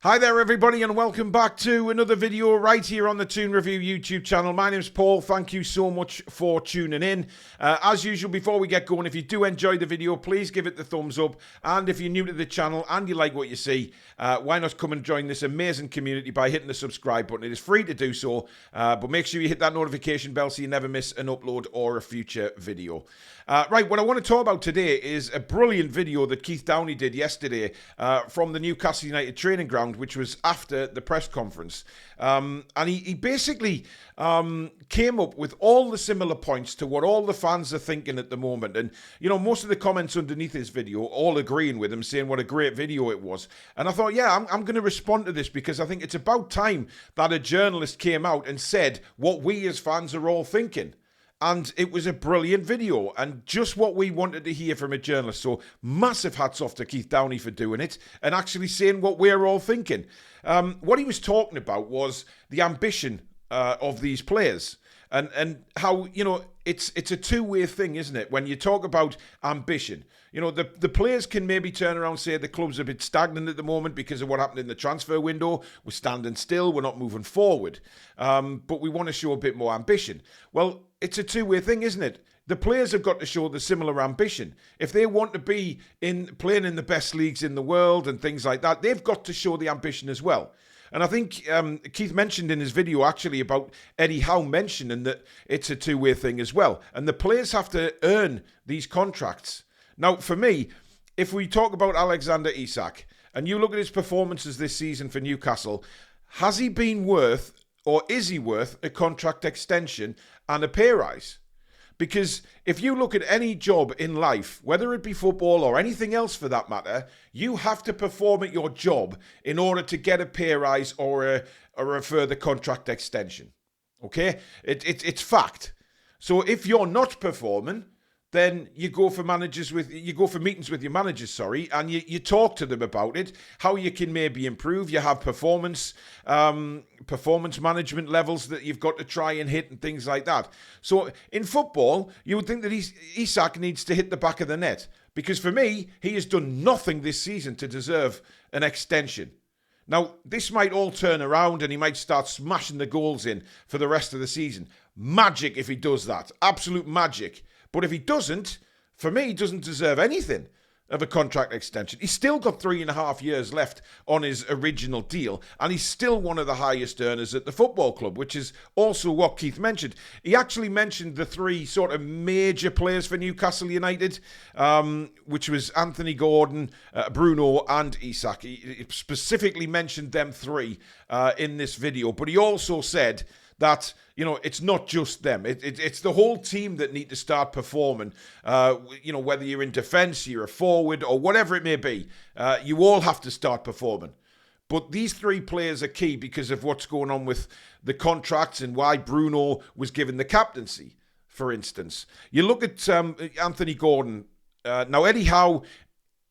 Hi there everybody and welcome back to another video right here on the Toon Review YouTube channel. My name's Paul, thank you so much for tuning in. As usual, before we get going, if you do enjoy the video, please give it the thumbs up. And if you're new to the channel and you like what you see, why not come and join this amazing community by hitting the subscribe button. It is free to do so, but make sure you hit that notification bell so you never miss an upload or a future video. Right, what I want to talk about today is a brilliant video that Keith Downie did yesterday from the Newcastle United training ground, which was after the press conference. And he basically came up with all the similar points to what all the fans are thinking at the moment. And, you know, most of the comments underneath his video all agreeing with him, saying what a great video it was. And I thought, yeah, I'm going to respond to this because I think it's about time that a journalist came out and said what we as fans are all thinking. And it was a brilliant video and just what we wanted to hear from a journalist. So massive hats off to Keith Downie for doing it and actually saying what we're all thinking. What he was talking about was the ambition of these players and how, you know, it's a two-way thing, isn't it? When you talk about ambition, you know, the players can maybe turn around and say the club's a bit stagnant at the moment because of what happened in the transfer window. We're standing still, we're not moving forward. But we want to show a bit more ambition. Well, it's a two-way thing, isn't it? The players have got to show the similar ambition. If they want to be playing in the best leagues in the world and things like that, they've got to show the ambition as well. And I think Keith mentioned in his video actually about Eddie Howe mentioning that it's a two-way thing as well. And the players have to earn these contracts. Now, for me, if we talk about Alexander Isak and you look at his performances this season for Newcastle, has he been worth or is he worth a contract extension and a pay rise? Because if you look at any job in life, whether it be football or anything else for that matter, you have to perform at your job in order to get a pay rise or a further contract extension. Okay? It's fact. So if you're not performing, then you go for meetings with your managers, and you talk to them about it, how you can maybe improve. You have performance management levels that you've got to try and hit and things like that. So in football, you would think that Isak needs to hit the back of the net because for me, he has done nothing this season to deserve an extension. Now, this might all turn around and he might start smashing the goals in for the rest of the season. Magic if he does that. Absolute magic. But if he doesn't, for me, he doesn't deserve anything of a contract extension. He's still got 3.5 years left on his original deal, and he's still one of the highest earners at the football club, which is also what Keith mentioned. He actually mentioned the three sort of major players for Newcastle United, which was Anthony Gordon, Bruno, and Isak. He specifically mentioned them three in this video, but he also said that, you know, it's not just them. It's the whole team that need to start performing. You know, whether you're in defence, you're a forward, or whatever it may be, you all have to start performing. But these three players are key because of what's going on with the contracts and why Bruno was given the captaincy, for instance. You look at Anthony Gordon. Now, Eddie Howe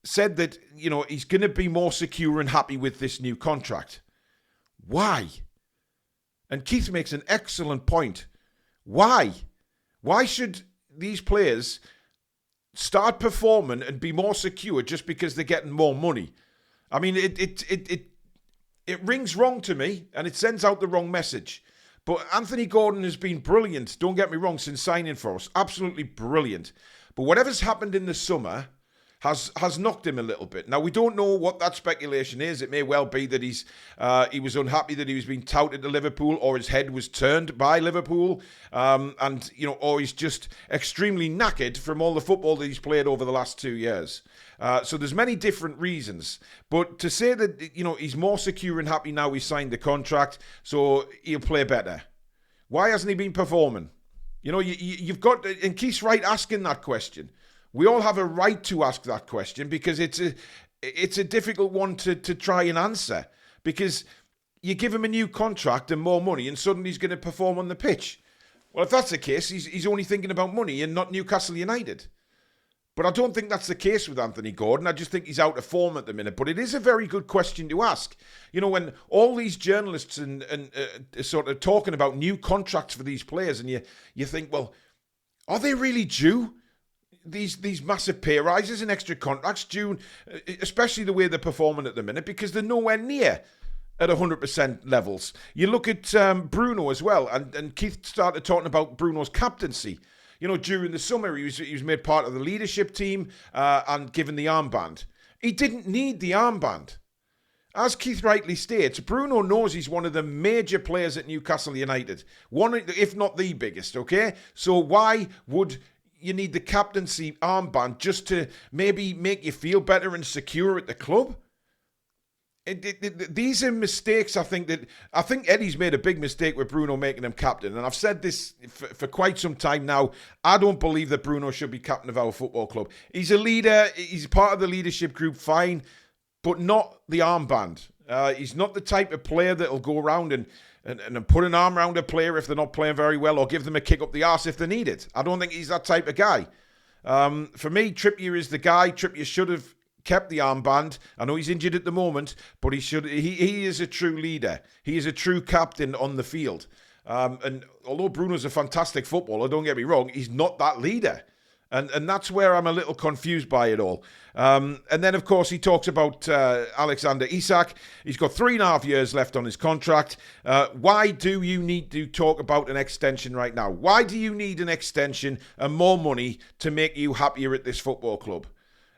said that, you know, he's going to be more secure and happy with this new contract. Why? And Keith makes an excellent point. Why? Why should these players start performing and be more secure just because they're getting more money? I mean, it rings wrong to me and it sends out the wrong message. But Anthony Gordon has been brilliant, don't get me wrong, since signing for us. Absolutely brilliant. But whatever's happened in the summer has knocked him a little bit. Now, we don't know what that speculation is. It may well be that he was unhappy that he was being touted to Liverpool, or his head was turned by Liverpool, and, you know, or he's just extremely knackered from all the football that he's played over the last 2 years. So there's many different reasons. But to say that, you know, he's more secure and happy now he's signed the contract, so he'll play better. Why hasn't he been performing? You know, you've got, and Keith's right asking that question. We all have a right to ask that question because it's a difficult one to try and answer, because you give him a new contract and more money and suddenly he's going to perform on the pitch. Well, if that's the case, he's only thinking about money and not Newcastle United. But I don't think that's the case with Anthony Gordon. I just think he's out of form at the minute. But it is a very good question to ask. You know, when all these journalists and sort of talking about new contracts for these players, and you think, well, are they really due? these massive pay rises and extra contracts, due, especially the way they're performing at the minute, because they're nowhere near at 100% levels. You look at Bruno as well, and Keith started talking about Bruno's captaincy. During the summer, he was made part of the leadership team and given the armband. He didn't need the armband. As Keith rightly states, Bruno knows he's one of the major players at Newcastle United. One, if not the biggest, okay? So why would you need the captaincy armband just to maybe make you feel better and secure at the club? These are mistakes. I think Eddie's made a big mistake with Bruno making him captain, and I've said this for quite some time now. I don't believe that Bruno should be captain of our football club. He's a leader. He's part of the leadership group, fine, but not the armband. He's not the type of player that'll go around and put an arm around a player if they're not playing very well, or give them a kick up the arse if they need it. I don't think he's that type of guy. For me, Trippier is the guy. Trippier should have kept the armband. I know he's injured at the moment, but he is a true leader. He is a true captain on the field. And although Bruno's a fantastic footballer, don't get me wrong, he's not that leader. And that's where I'm a little confused by it all. And then, of course, he talks about Alexander Isak. He's got 3.5 years left on his contract. Why do you need to talk about an extension right now? Why do you need an extension and more money to make you happier at this football club?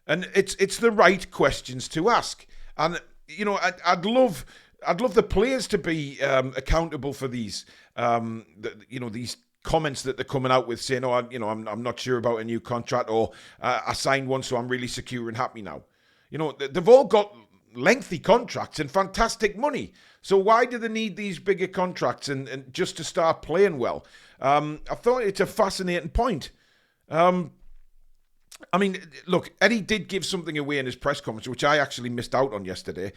And it's the right questions to ask. And, I'd love the players to be accountable for these, these comments that they're coming out with, saying, I'm not sure about a new contract, or I signed one, so I'm really secure and happy now. They've all got lengthy contracts and fantastic money. So why do they need these bigger contracts and just to start playing well? I thought it's a fascinating point. Look, Eddie did give something away in his press conference, which I actually missed out on yesterday,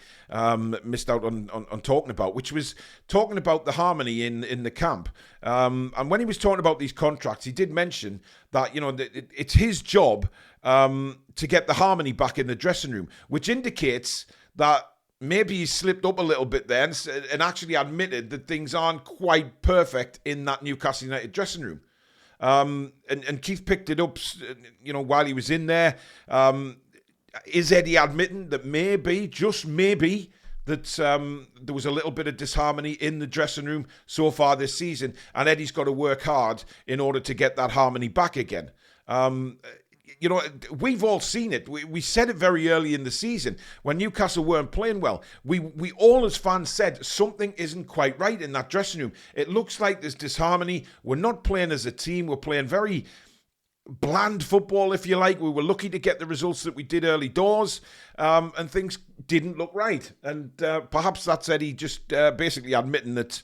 missed out on talking about, which was talking about the harmony in the camp. And when he was talking about these contracts, he did mention that, it's his job to get the harmony back in the dressing room, which indicates that maybe he slipped up a little bit there and actually admitted that things aren't quite perfect in that Newcastle United dressing room. And Keith picked it up, while he was in there. Is Eddie admitting that maybe, just maybe, that there was a little bit of disharmony in the dressing room so far this season, and Eddie's got to work hard in order to get that harmony back again? We've all seen it. We said it very early in the season when Newcastle weren't playing well. We all as fans said something isn't quite right in that dressing room. It looks like there's disharmony. We're not playing as a team. We're playing very bland football, if you like. We were lucky to get the results that we did early doors, and things didn't look right. And perhaps that's Eddie just basically admitting that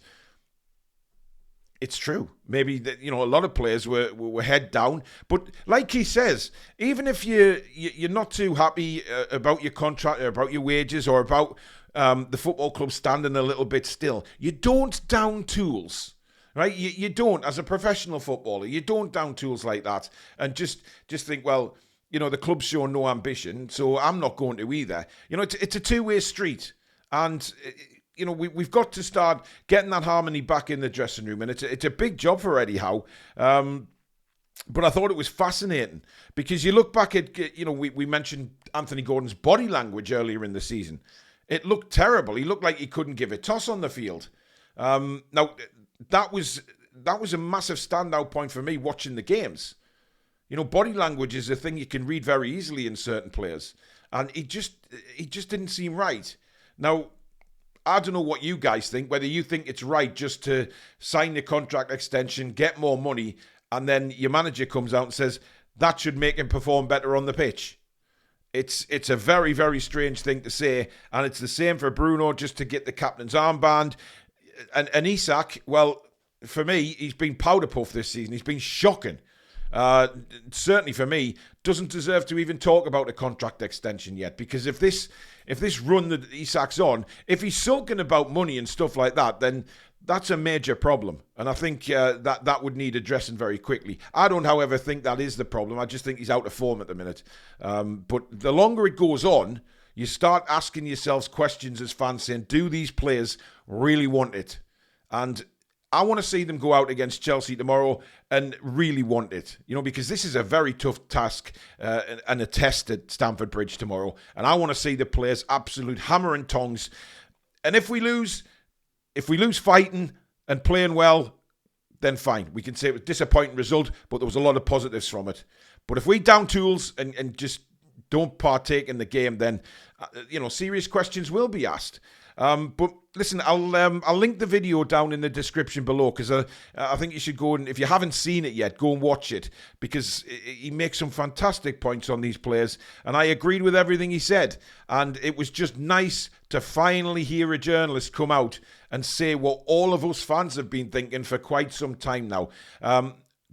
it's true. Maybe that, a lot of players were head down. But like he says, even if you're not too happy about your contract, or about your wages, or about the football club standing a little bit still, you don't down tools, right? You don't, as a professional footballer, you don't down tools like that and just think, well, the club's showing no ambition, so I'm not going to either. It's a two-way street, and we've got to start getting that harmony back in the dressing room, and it's a big job for Eddie Howe. But I thought it was fascinating because you look back at, we mentioned Anthony Gordon's body language earlier in the season. It looked terrible. He looked like he couldn't give a toss on the field. Now, that was a massive standout point for me watching the games. Body language is a thing you can read very easily in certain players, and he just didn't seem right. Now, I don't know what you guys think, whether you think it's right just to sign the contract extension, get more money, and then your manager comes out and says that should make him perform better on the pitch. It's a very, very strange thing to say, and it's the same for Bruno, just to get the captain's armband. And Isak, well, for me, he's been powder puff this season. He's been shocking. Certainly for me, doesn't deserve to even talk about a contract extension yet, because if this run that Isak's on, if he's sulking about money and stuff like that, then that's a major problem. And I think that would need addressing very quickly. I don't, however, think that is the problem. I just think he's out of form at the minute. But the longer it goes on, you start asking yourselves questions as fans saying, do these players really want it? And I want to see them go out against Chelsea tomorrow and really want it, because this is a very tough task and a test at Stamford Bridge tomorrow. And I want to see the players absolute hammer and tongs. And if we lose fighting and playing well, then fine. We can say it was a disappointing result, but there was a lot of positives from it. But if we down tools and just don't partake in the game, then, serious questions will be asked. But listen, I'll link the video down in the description below, because I think you should go, and if you haven't seen it yet, go and watch it, because he makes some fantastic points on these players, and I agreed with everything he said. And it was just nice to finally hear a journalist come out and say what all of us fans have been thinking for quite some time now.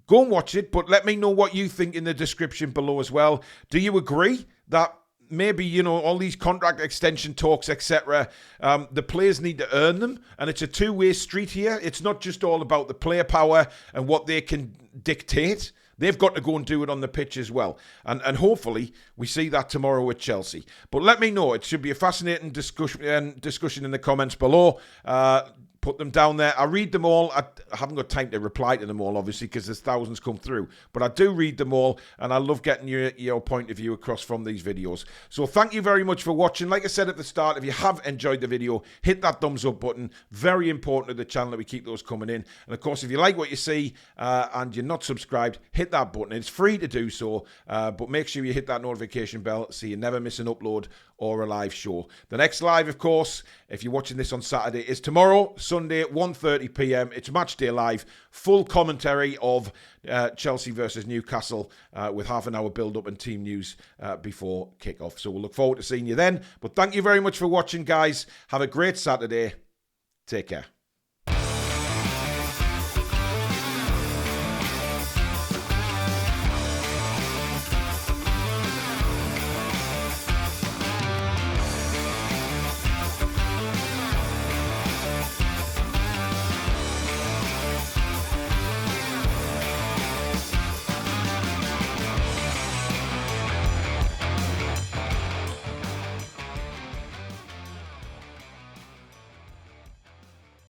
Go and watch it, but let me know what you think in the description below as well. Do you agree that maybe, all these contract extension talks, etc., the players need to earn them, and it's a two-way street here? It's not just all about the player power and what they can dictate. They've got to go and do it on the pitch as well. And hopefully we see that tomorrow at Chelsea. But let me know. It should be a fascinating discussion in the comments below. Put them down there. I read them all. I haven't got time to reply to them all, obviously, because there's thousands come through. But I do read them all, and I love getting your point of view across from these videos. So thank you very much for watching. Like I said at the start, if you have enjoyed the video, hit that thumbs up button. Very important to the channel that we keep those coming in. And of course, if you like what you see and you're not subscribed, hit that button. It's free to do so, but make sure you hit that notification bell so you never miss an upload or a live show. The next live, of course, if you're watching this on Saturday, is tomorrow, Sunday at 1:30 p.m. It's Match Day Live, full commentary of Chelsea versus Newcastle with half an hour build-up and team news before kick-off. So we'll look forward to seeing you then. But thank you very much for watching, guys. Have a great Saturday. Take care.